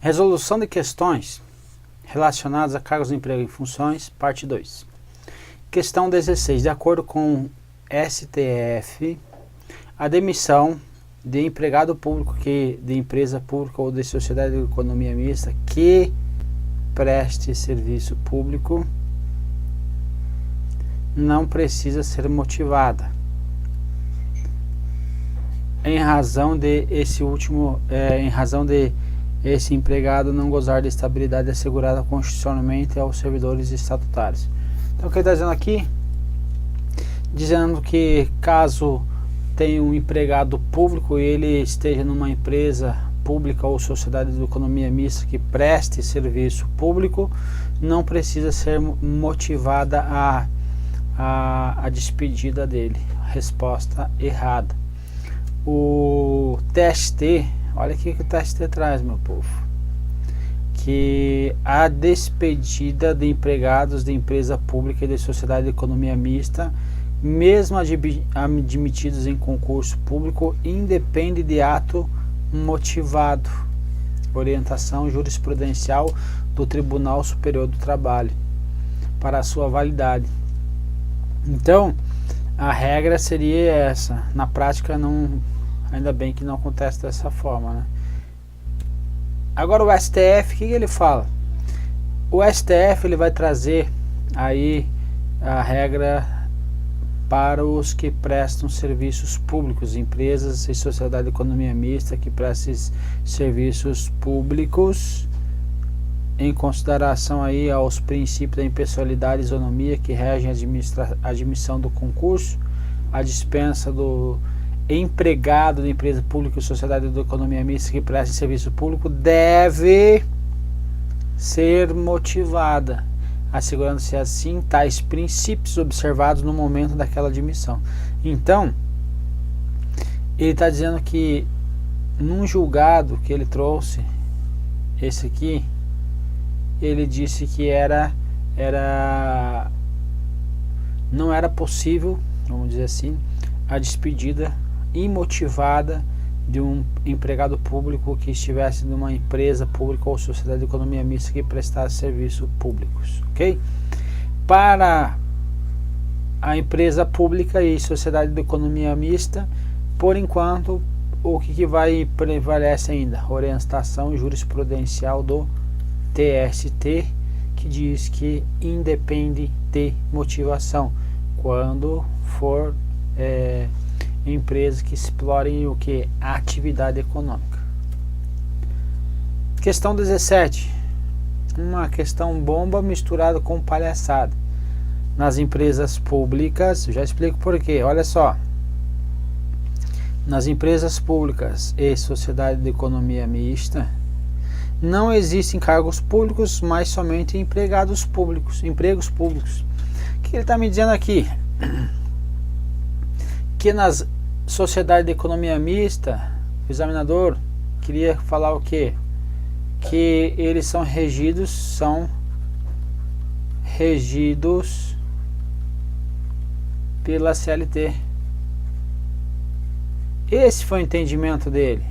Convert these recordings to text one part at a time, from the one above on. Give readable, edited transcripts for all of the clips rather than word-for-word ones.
Resolução de questões relacionadas a cargos de emprego e funções, parte 2. Questão 16. De acordo com STF, a demissão de empregado público de empresa pública ou de sociedade de economia mista que preste serviço público não precisa ser motivada em razão de esse empregado não gozar de estabilidade assegurada constitucionalmente aos servidores estatutários. Então o que ele está dizendo aqui? Dizendo que caso tenha um empregado público e ele esteja numa empresa pública ou sociedade de economia mista que preste serviço público, não precisa ser motivada a despedida dele. Resposta errada. O TST, olha o que o TST traz, meu povo, que a despedida de empregados de empresa pública e de sociedade de economia mista, mesmo admitidos em concurso público, independe de ato motivado, orientação jurisprudencial do Tribunal Superior do Trabalho para a sua validade. Então, a regra seria essa. Na prática, não, ainda bem que não acontece dessa forma, né? Agora o STF, o que ele fala? O STF ele vai trazer aí a regra para os que prestam serviços públicos, empresas e sociedade de economia mista que prestem serviços públicos, em consideração aí aos princípios da impessoalidade e isonomia que regem a admissão do concurso, a dispensa do empregado de empresa pública e sociedade de economia mista que presta serviço público deve ser motivada, assegurando-se assim tais princípios observados no momento daquela admissão. Então, ele está dizendo que num julgado que ele trouxe, esse aqui, ele disse que não era possível, vamos dizer assim, a despedida imotivada de um empregado público que estivesse numa empresa pública ou sociedade de economia mista que prestasse serviços públicos, ok? Para a empresa pública e sociedade de economia mista, por enquanto, o que vai prevalece ainda? A orientação jurisprudencial do TST, que diz que independe de motivação quando for empresas que explorem o que? A atividade econômica. Questão 17. Uma questão bomba misturada com palhaçada. Nas empresas públicas, já explico por quê. Olha só. Nas empresas públicas e sociedade de economia mista, não existem cargos públicos, mas somente empregados públicos, empregos públicos. O que ele está me dizendo aqui? Que nas sociedades de economia mista, o examinador queria falar o quê? Que eles são regidos pela CLT. Esse foi o entendimento dele.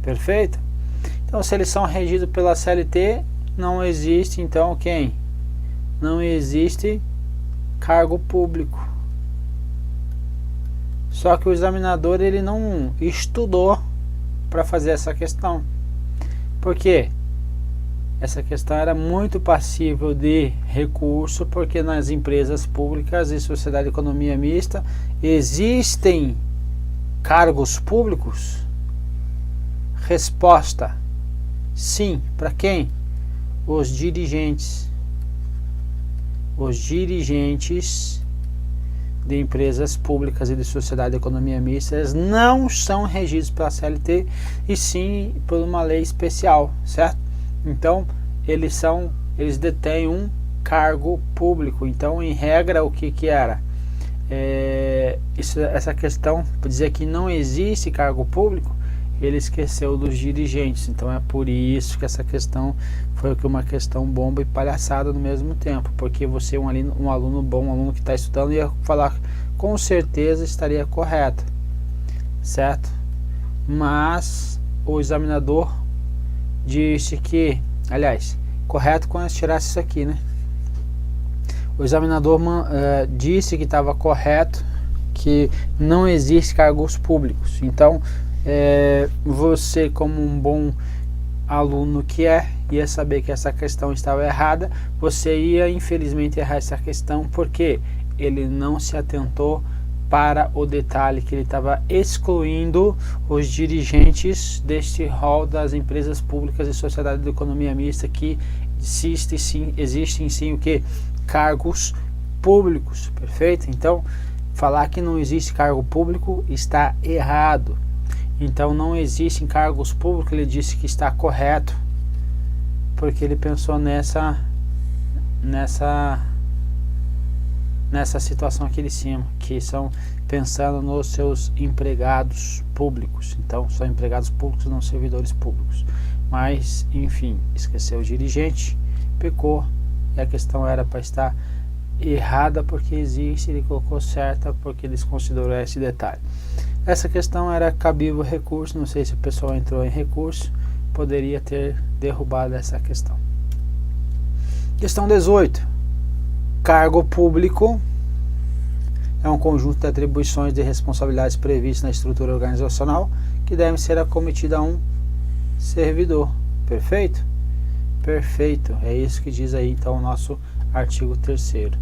Perfeito? Então, se eles são regidos pela CLT, não existe, então, quem? Não existe cargo público. Só que o examinador, ele não estudou para fazer essa questão. Por quê? Essa questão era muito passível de recurso, porque nas empresas públicas e sociedade de economia mista existem cargos públicos? Resposta: sim. Para quem? Os dirigentes. Os dirigentes de empresas públicas e de sociedade de economia mista, eles não são regidos pela CLT e sim por uma lei especial, certo? Então, eles detêm um cargo público. Então, em regra, o que era? Essa questão, para dizer que não existe cargo público, ele esqueceu dos dirigentes. Então é por isso que essa questão foi uma questão bomba e palhaçada no mesmo tempo, porque você um aluno bom, um aluno que está estudando, ia falar com certeza estaria correto, certo? Mas o examinador disse que, aliás, correto quando tirasse isso aqui, né? O examinador disse que estava correto, que não existe cargos públicos. Então, você, como um bom aluno que ia saber que essa questão estava errada, você ia infelizmente errar essa questão, porque ele não se atentou para o detalhe que ele estava excluindo os dirigentes deste rol das empresas públicas e sociedade de economia mista, que existem sim o que? Cargos públicos, perfeito? Então, falar que não existe cargo público está errado. Então, não existem cargos públicos, ele disse que está correto, porque ele pensou nessa situação aqui de cima, que são pensando nos seus empregados públicos. Então, são empregados públicos, não servidores públicos. Mas, enfim, esqueceu o dirigente, pecou, e a questão era para estar errada porque existe, ele colocou certa porque eles considerou esse detalhe. Essa questão era cabível recurso, não sei se o pessoal entrou em recurso, poderia ter derrubado essa questão. Questão 18. Cargo público é um conjunto de atribuições e responsabilidades previstas na estrutura organizacional que devem ser acometidas a um servidor. Perfeito? Perfeito. É isso que diz aí então o nosso artigo 3º.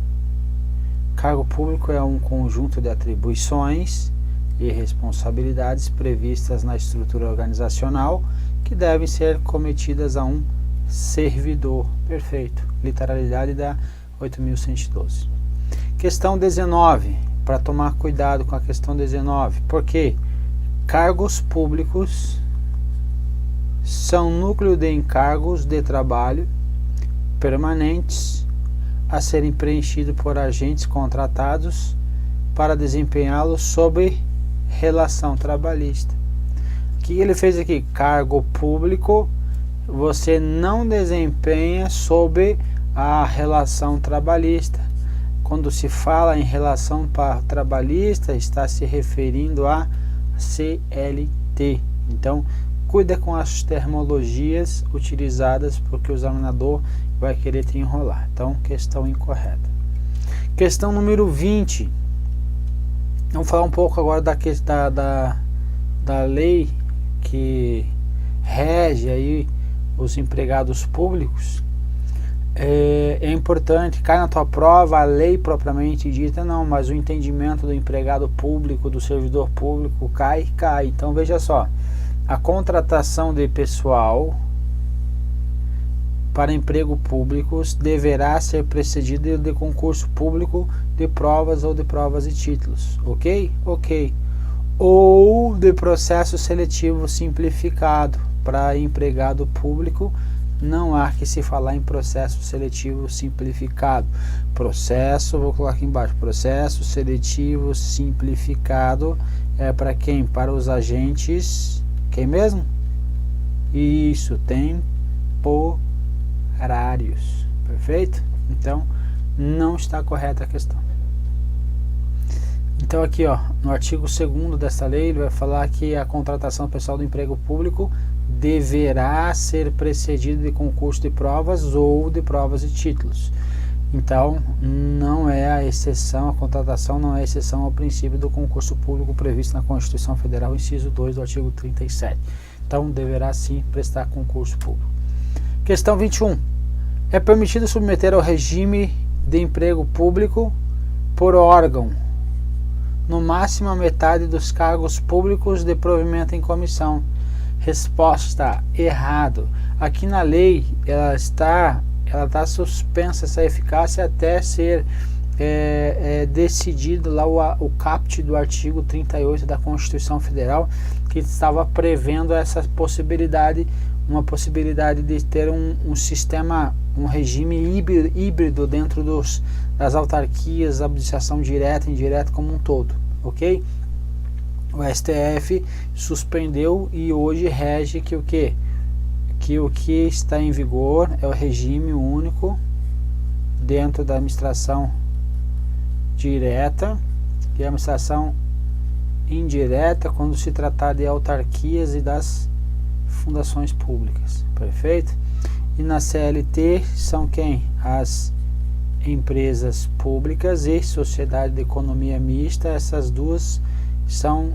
Cargo público é um conjunto de atribuições e responsabilidades previstas na estrutura organizacional que devem ser cometidas a um servidor. Perfeito. Literalidade da 8.112. Questão 19. Para tomar cuidado com a questão 19. Porque cargos públicos são núcleo de encargos de trabalho permanentes a serem preenchidos por agentes contratados para desempenhá-los sob relação trabalhista. O que ele fez aqui? Cargo público você não desempenha sob a relação trabalhista. Quando se fala em relação trabalhista, está se referindo a CLT. Então, cuida com as terminologias utilizadas, porque o examinador vai querer te enrolar. Então, questão incorreta. Questão número 20. Vamos falar um pouco agora da lei que rege aí os empregados públicos. É importante, cai na tua prova a lei propriamente dita, não, mas o entendimento do empregado público, do servidor público, cai. Então, veja só, a contratação de pessoal para emprego públicos deverá ser precedida de concurso público de provas ou de provas e títulos, ok? Ok. Ou de processo seletivo simplificado. Para empregado público, não há que se falar em processo seletivo simplificado. Vou colocar aqui embaixo, processo seletivo simplificado é para quem? Para os agentes, quem mesmo? Isso, temporários, perfeito? Então, não está correta a questão. Então aqui, ó, no artigo 2º desta lei, ele vai falar que a contratação pessoal do emprego público deverá ser precedida de concurso de provas ou de provas e títulos. Então, não é a exceção, a contratação não é a exceção ao princípio do concurso público previsto na Constituição Federal, inciso 2 do artigo 37. Então, deverá sim prestar concurso público. Questão 21. É permitido submeter ao regime de emprego público por órgão no máximo a metade dos cargos públicos de provimento em comissão. Resposta: errado. Aqui na lei ela está suspensa essa eficácia até ser decidido lá o caput do artigo 38 da Constituição Federal, que estava prevendo essa possibilidade, uma possibilidade de ter um sistema, um regime híbrido dentro das autarquias, administração direta e indireta como um todo, ok? O STF suspendeu e hoje rege que o quê? Que o que está em vigor é o regime único dentro da administração direta e a administração indireta quando se tratar de autarquias e das fundações públicas, perfeito? E na CLT são quem? As empresas públicas e sociedade de economia mista. Essas duas são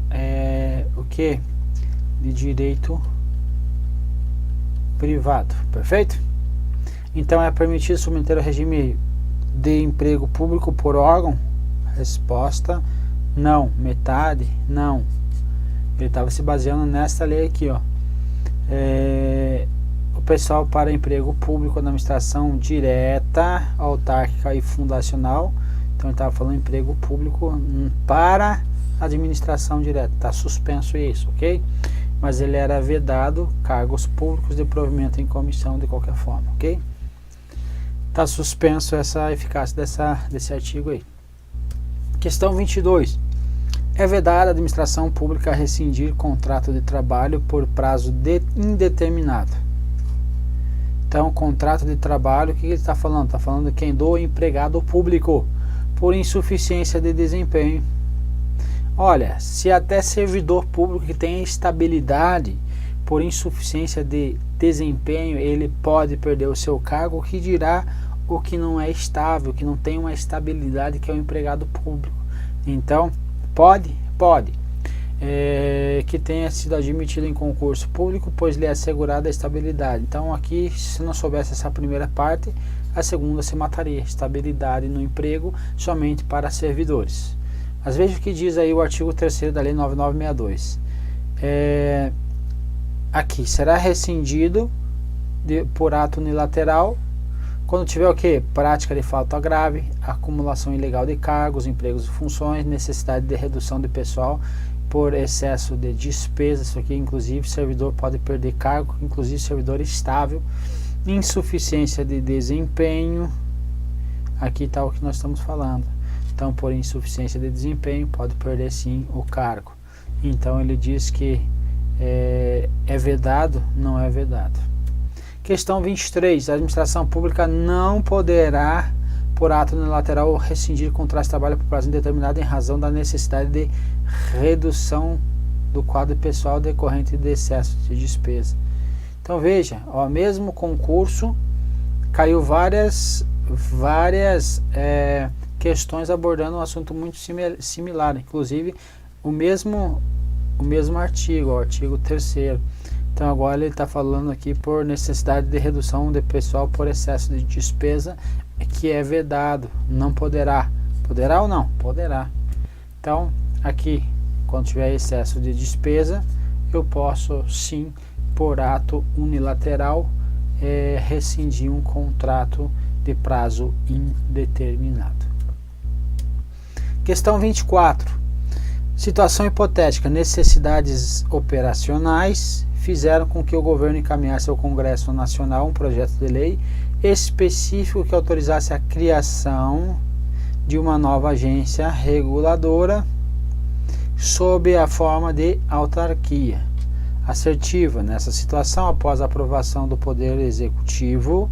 o que? De direito privado, perfeito? Então é permitido submeter ao regime de emprego público por órgão? Resposta: não. Metade? Não. Ele estava se baseando nesta lei aqui, ó. O pessoal para emprego público na administração direta, autárquica e fundacional. Então ele estava falando emprego público para administração direta. Está suspenso isso, ok? Mas ele era vedado cargos públicos de provimento em comissão de qualquer forma, ok? Está suspenso essa eficácia desse artigo aí. Questão 22. É vedada a administração pública a rescindir contrato de trabalho por prazo indeterminado. Então, contrato de trabalho, o que ele está falando? Está falando de quem? Do empregado público, por insuficiência de desempenho. Olha, se até servidor público que tem estabilidade, por insuficiência de desempenho, ele pode perder o seu cargo, o que dirá o que não é estável, que não tem uma estabilidade, que é o empregado público. Então, pode, que tenha sido admitido em concurso público, pois lhe é assegurada a estabilidade. Então aqui, se não soubesse essa primeira parte, a segunda se mataria. Estabilidade no emprego somente para servidores. Mas veja o que diz aí o artigo 3º da lei 9962. Aqui, será rescindido por ato unilateral quando tiver o que? Prática de falta grave, acumulação ilegal de cargos, empregos e funções, necessidade de redução de pessoal por excesso de despesas. Isso aqui, inclusive, servidor pode perder cargo, inclusive servidor estável, insuficiência de desempenho. Aqui está o que nós estamos falando. Então, por insuficiência de desempenho, pode perder sim o cargo. Então, ele diz que é vedado, não é vedado. Questão 23. A administração pública não poderá, por ato unilateral, rescindir contrato de trabalho por prazo indeterminado em razão da necessidade de redução do quadro pessoal decorrente de excesso de despesa. Então veja, ó, mesmo concurso, caiu várias questões abordando um assunto muito similar, inclusive o mesmo artigo, o artigo 3º. Então agora ele está falando aqui por necessidade de redução de pessoal por excesso de despesa, que é vedado, não poderá. Poderá ou não? Poderá. Então aqui, quando tiver excesso de despesa, eu posso sim, por ato unilateral, rescindir um contrato de prazo indeterminado. Questão 24. Situação hipotética. Necessidades operacionais fizeram com que o governo encaminhasse ao Congresso Nacional um projeto de lei específico que autorizasse a criação de uma nova agência reguladora sob a forma de autarquia assertiva. Nessa situação, após a aprovação do Poder Executivo,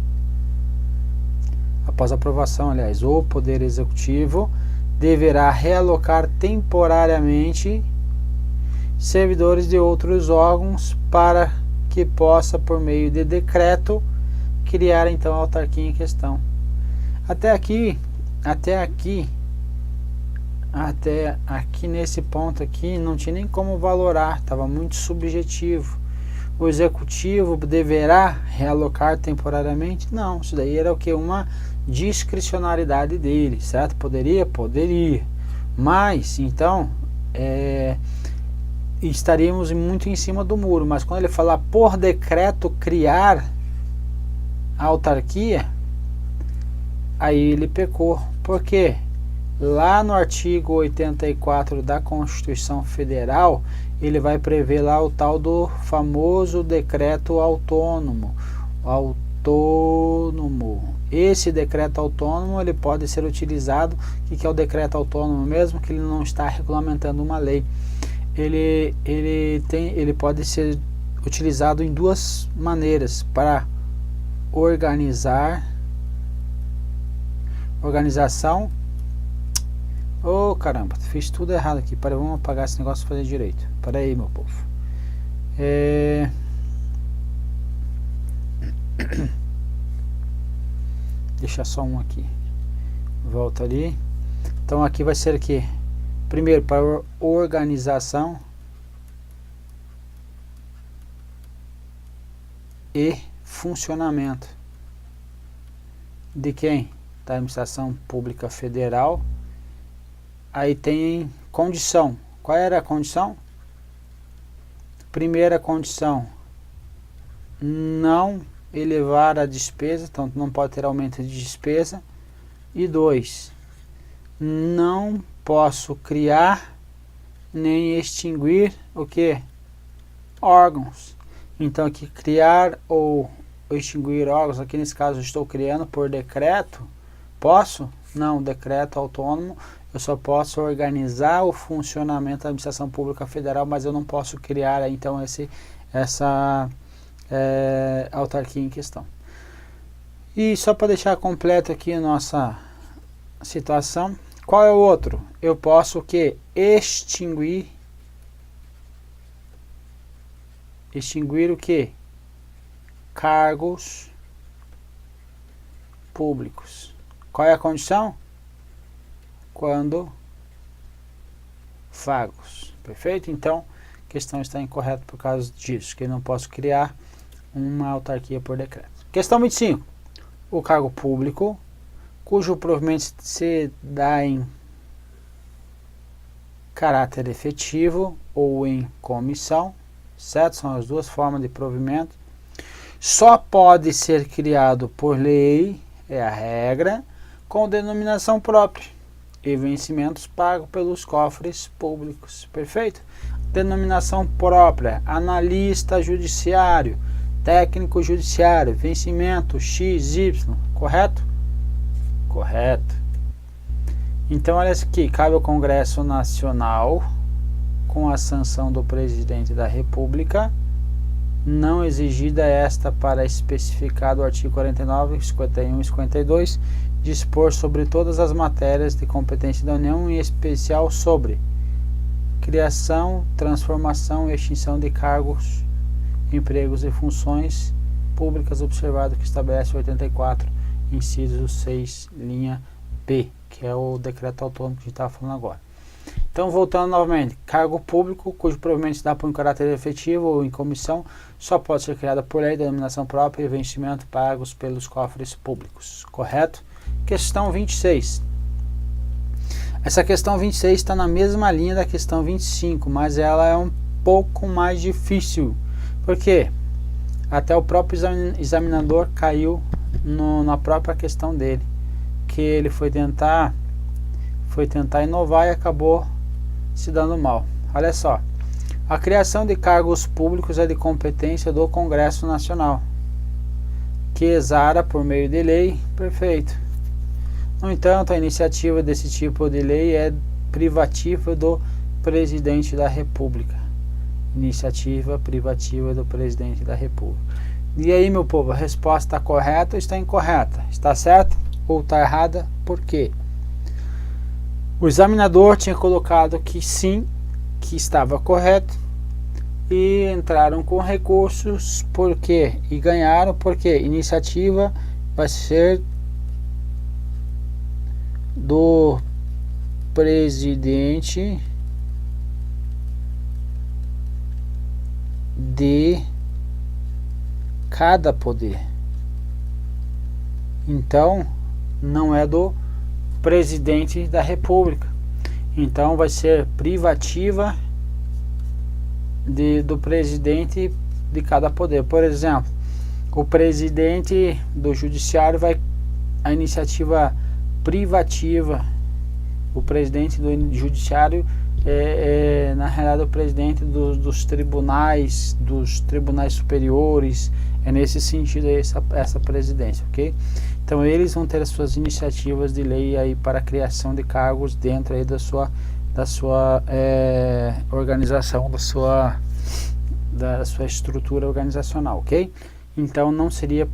o Poder Executivo deverá realocar temporariamente servidores de outros órgãos para que possa, por meio de decreto, criar então a autarquia em questão. Até aqui nesse ponto aqui não tinha nem como valorar, estava muito subjetivo. O executivo deverá realocar temporariamente? Não, isso daí era o que? Uma discricionariedade dele, certo? Poderia? Poderia. Mas, então, estaríamos muito em cima do muro. Mas quando ele falar por decreto criar a autarquia, aí ele pecou. Por quê? Lá no artigo 84 da Constituição Federal, ele vai prever lá o tal do famoso decreto autônomo. Esse decreto autônomo, ele pode ser utilizado. O que é o decreto autônomo mesmo? Que ele não está regulamentando uma lei. Ele pode ser utilizado em duas maneiras: para organização. Oh caramba, fiz tudo errado aqui. Peraí, vamos apagar esse negócio e fazer direito. Peraí, meu povo. Deixa só um aqui. Volta ali. Então aqui vai ser aqui. Primeiro, para organização e funcionamento de quem? Da administração pública federal. Aí tem condição. Qual era a condição? Primeira condição, não elevar a despesa, então não pode ter aumento de despesa. E 2, não posso criar nem extinguir o que? Órgãos. Então aqui criar ou extinguir órgãos, aqui nesse caso eu estou criando por decreto. Posso? Não, decreto autônomo. Eu só posso organizar o funcionamento da administração pública federal, mas eu não posso criar então essa autarquia em questão. E só para deixar completo aqui a nossa situação, qual é o outro? Eu posso o que? Extinguir o que? Cargos públicos. Qual é a condição? Quando vagos. Perfeito? Então, a questão está incorreta por causa disso, que eu não posso criar uma autarquia por decreto. Questão 25. O cargo público, cujo provimento se dá em caráter efetivo ou em comissão, certo? São as duas formas de provimento. Só pode ser criado por lei, é a regra, com denominação própria e vencimentos pagos pelos cofres públicos. Perfeito? Denominação própria, analista judiciário, técnico judiciário, vencimento XY, correto? Correto. Então olha aqui, cabe ao Congresso Nacional, com a sanção do Presidente da República, não exigida esta para especificar do artigo 49, 51 e 52, dispor sobre todas as matérias de competência da União, em especial sobre criação, transformação e extinção de cargos, empregos e funções públicas, observado que estabelece 84, inciso 6, linha B, que é o decreto autônomo que a gente estava falando agora. Então, voltando novamente, cargo público, cujo provimento se dá por um caráter efetivo ou em comissão, só pode ser criada por lei, denominação própria e vencimento pagos pelos cofres públicos. Correto? Questão 26. Essa questão 26 está na mesma linha da questão 25, mas ela é um pouco mais difícil. Por quê? Até o próprio examinador caiu na própria questão dele, que ele foi tentar inovar e acabou se dando mal. Olha só, a criação de cargos públicos é de competência do Congresso Nacional, que exara por meio de lei. Perfeito. No entanto, a iniciativa desse tipo de lei é privativa do Presidente da República. Iniciativa privativa do Presidente da República. E aí, meu povo, a resposta está correta ou está incorreta? Está certa ou está errada? Por quê? O examinador tinha colocado que sim, que estava correto, e entraram com recursos, por quê? E ganharam, porque iniciativa vai ser do presidente de cada poder. Então, não é do Presidente da República. Então vai ser privativa do presidente de cada poder. Por exemplo, o presidente do judiciário a iniciativa privativa, o presidente do judiciário na realidade o presidente dos tribunais superiores, é nesse sentido essa presidência, ok? Então eles vão ter as suas iniciativas de lei aí para a criação de cargos dentro aí da sua organização, da sua estrutura organizacional, ok? Então não seria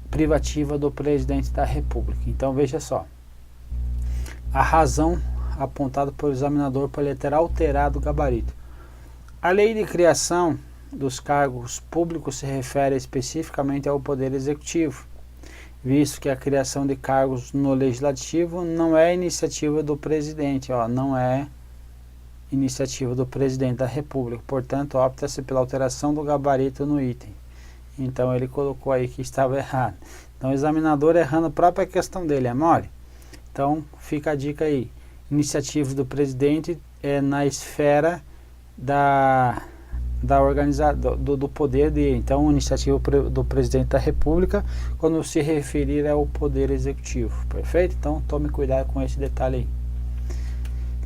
privativa do presidente da República. Então veja só, a razão apontada pelo examinador para ele ter alterado o gabarito. A lei de criação dos cargos públicos se refere especificamente ao Poder Executivo, visto que a criação de cargos no Legislativo não é iniciativa do presidente, não é iniciativa do presidente da República, portanto opta-se pela alteração do gabarito no item. Então ele colocou aí que estava errado. Então o examinador errando a própria questão dele, é mole? Então fica a dica aí, iniciativa do presidente é na esfera do poder de, então iniciativa do presidente da República quando se referir ao poder executivo, perfeito? Então tome cuidado com esse detalhe aí.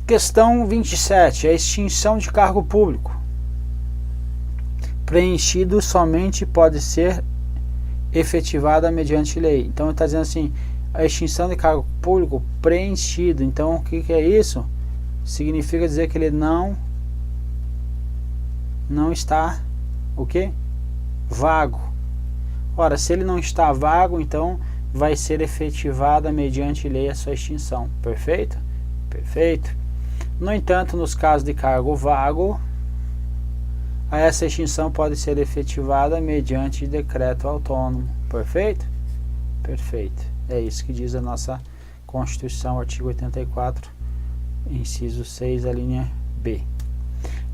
Questão 27, a extinção de cargo público preenchido somente pode ser efetivada mediante lei. Então está dizendo assim, a extinção de cargo público preenchido, então o que é isso? Significa dizer que ele não está, o quê? Vago. Ora, se ele não está vago, então vai ser efetivada mediante lei a sua extinção. Perfeito? Perfeito. No entanto, nos casos de cargo vago, essa extinção pode ser efetivada mediante decreto autônomo. Perfeito? Perfeito. É isso que diz a nossa Constituição, artigo 84, inciso 6, a linha B.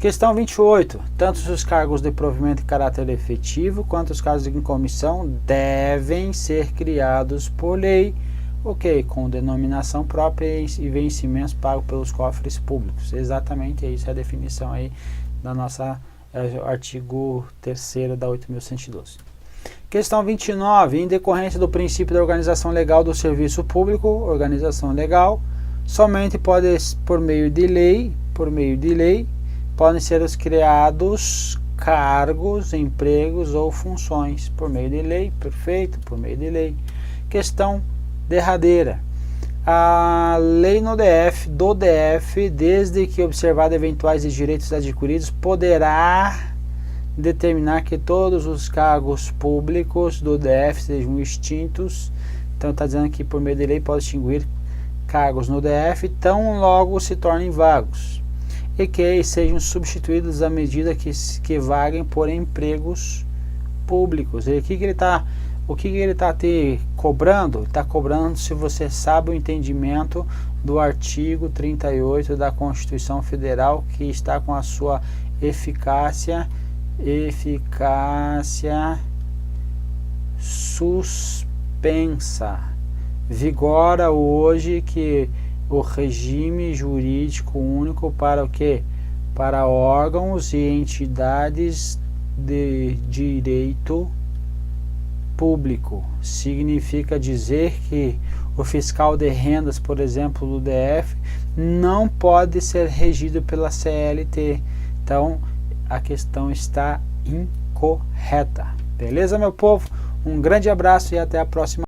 Questão 28. Tanto os cargos de provimento de caráter efetivo quanto os cargos de incomissão devem ser criados por lei, com denominação própria e vencimentos pagos pelos cofres públicos. Exatamente isso é a definição aí da nossa artigo 3º da 8.112. Questão 29. Em decorrência do princípio da organização legal do serviço público, organização legal, somente pode, por meio de lei, podem ser os criados cargos, empregos ou funções, por meio de lei, perfeito, por meio de lei. Questão derradeira. A lei do DF, desde que observado eventuais direitos adquiridos, poderá determinar que todos os cargos públicos do DF sejam extintos. Então está dizendo que por meio de lei pode extinguir cargos no DF, tão logo se tornem vagos, e que sejam substituídos à medida que vaguem por empregos públicos. E o que ele está te cobrando? Está cobrando se você sabe o entendimento do artigo 38 da Constituição Federal, que está com a sua eficácia suspensa. Vigora hoje que o regime jurídico único para o quê? Para órgãos e entidades de direito público. Significa dizer que o fiscal de rendas, por exemplo, do DF, não pode ser regido pela CLT. Então, a questão está incorreta. Beleza, meu povo? Um grande abraço e até a próxima.